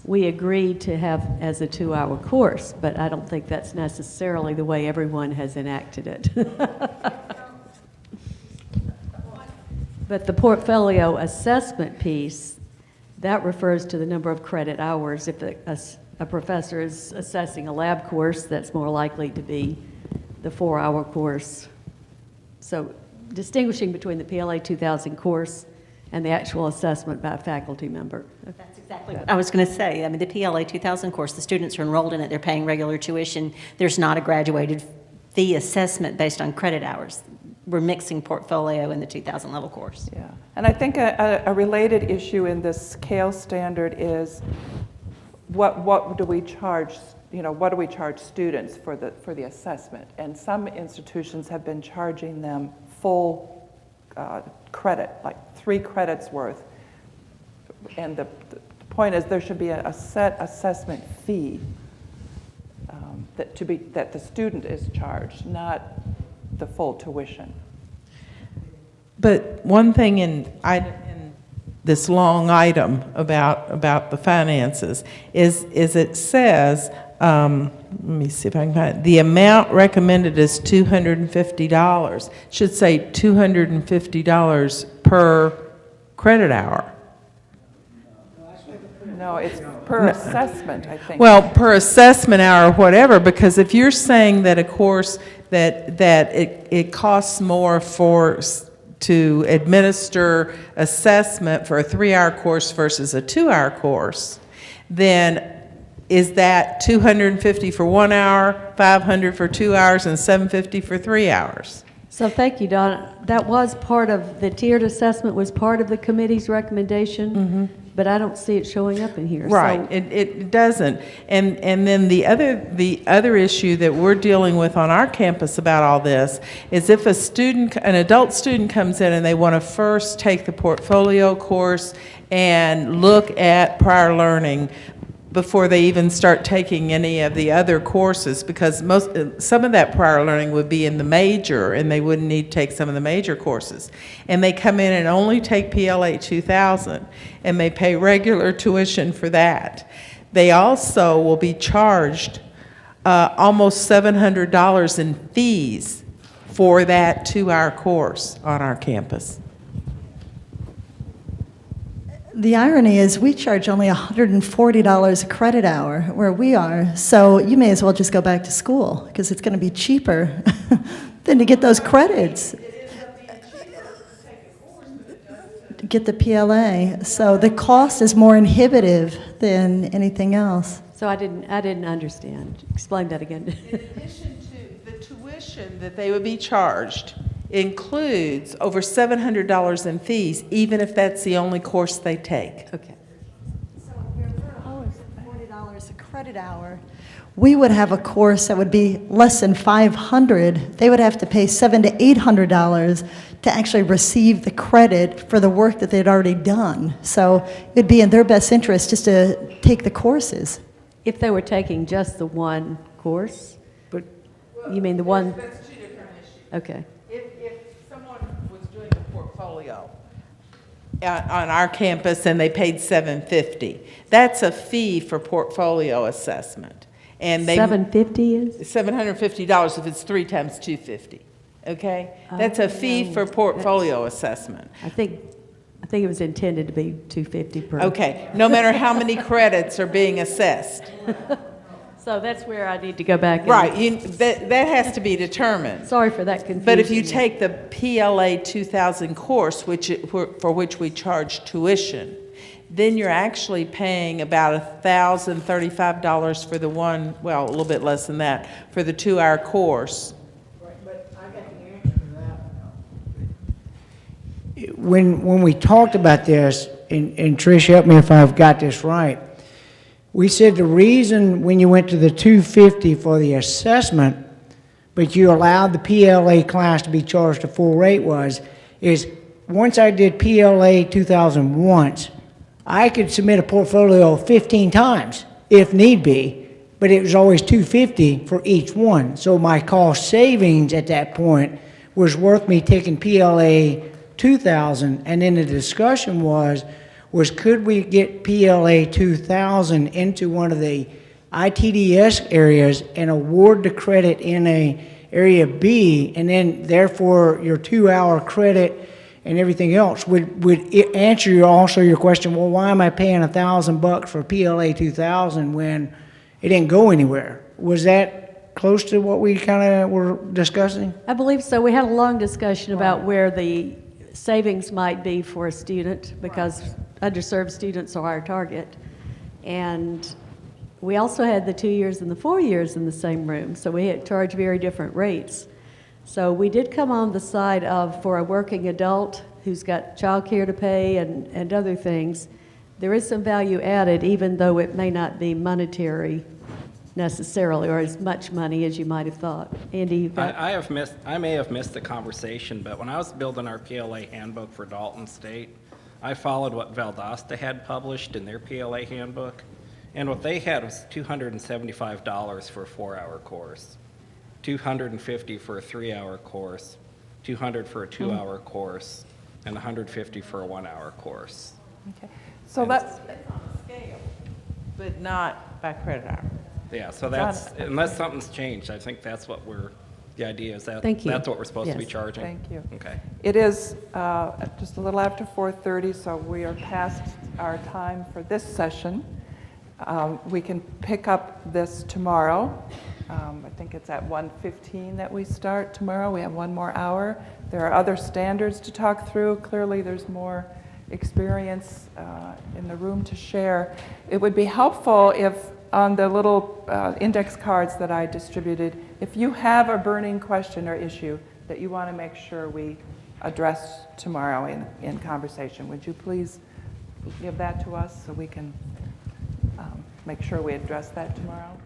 We agreed to have as a 2-hour course, but I don't think that's necessarily the way everyone has enacted it. But the portfolio assessment piece, that refers to the number of credit hours. If a professor is assessing a lab course, that's more likely to be the 4-hour course. So distinguishing between the PLA 2000 course and the actual assessment by a faculty member. That's exactly what I was going to say. I mean, the PLA 2000 course, the students are enrolled in it, they're paying regular tuition. There's not a graduated fee assessment based on credit hours. We're mixing portfolio in the 2000 level course. Yeah, and I think a related issue in this CAEL standard is what do we charge? What do we charge students for the assessment? And some institutions have been charging them full credit, like 3 credits worth. And the point is there should be a set assessment fee that the student is charged, not the full tuition. But one thing in this long item about the finances is it says, let me see if I can find it. The amount recommended is $250. It should say $250 per credit hour. No, it's per assessment, I think. Well, per assessment hour or whatever, because if you're saying that a course that it costs more to administer assessment for a 3-hour course versus a 2-hour course, then is that $250 for 1 hour, $500 for 2 hours, and $750 for 3 hours? So thank you, Donna. That was part of, the tiered assessment was part of the committee's recommendation, but I don't see it showing up in here. Right, So it doesn't. And then the other issue that we're dealing with on our campus about all this is if an adult student comes in and they want to first take the portfolio course and look at prior learning before they even start taking any of the other courses, because some of that prior learning would be in the major and they wouldn't need to take some of the major courses. And they come in and only take PLA 2000 and they pay regular tuition for that. They also will be charged almost $700 in fees for that 2-hour course on our campus. The irony is we charge only $140 a credit hour where we are, so you may as well just go back to school because it's going to be cheaper than to get those credits. To get the PLA. So the cost is more inhibitive than anything else. So I didn't understand. Explain that again. In addition to the tuition that they would be charged includes over $700 in fees, even if that's the only course they take. Okay. So if $40 a credit hour, we would have a course that would be less than $500. They would have to pay $700 to $800 to actually receive the credit for the work that they'd already done. So it'd be in their best interest just to take the courses. If they were taking just the one course? But You mean the one? That's 2 different issues. Okay. If someone was doing a portfolio on our campus and they paid $750, that's a fee for portfolio assessment. And they $750 is? $750 if it's 3 times 250. Okay, that's a fee for portfolio assessment. I think it was intended to be $250 per. Okay, no matter how many credits are being assessed. So that's where I need to go back. And- Right, that has to be determined. Sorry for that confusion. But if you take the PLA 2000 course, for which we charge tuition, then you're actually paying about $1,035 for the one, well, a little bit less than that, for the 2-hour course. But I got the answer to that. When we talked about this, and Trish, help me if I've got this right, we said the reason when you went to the 250 for the assessment, but you allowed the PLA class to be charged a full rate is once I did PLA 2000 once, I could submit a portfolio 15 times if need be, but it was always 250 for each one. So my cost savings at that point was worth me taking PLA 2000, and then the discussion was could we get PLA 2000 into one of the ITDS areas and award the credit in a area B, and then therefore your 2-hour credit and everything else would it answer your question, well, why am I paying $1,000 for PLA 2000 when it didn't go anywhere? Was that close to what we kind of were discussing? I believe so. We had a long discussion about where the savings might be for a student, because underserved students are our target. And we also had the 2 years and the 4 years in the same room, so we had charged very different rates. So we did come on the side of, for a working adult who's got childcare to pay and other things, there is some value added, even though it may not be monetary necessarily, or as much money as you might have thought. Andy, you've got... I may have missed the conversation, but when I was building our PLA handbook for Dalton State, I followed what Valdosta had published in their PLA handbook, and what they had was $275 for a 4-hour course, $250 for a 3-hour course, $200 for a 2-hour course, and $150 for a 1-hour course. Okay. So that's On a scale, but not by credit hour. Yeah, so that's, unless something's changed, I think that's what the idea is that Thank you. that's what we're supposed to be Yes. charging. Thank you. Okay. It is just a little after 4:30, so we are past our time for this session. We can pick up this tomorrow. I think it's at 1:15 that we start tomorrow. We have 1 more hour. There are other standards to talk through. Clearly, there's more experience in the room to share. It would be helpful if on the little index cards that I distributed, if you have a burning question or issue that you want to make sure we address tomorrow in conversation, would you please give that to us so we can make sure we address that tomorrow?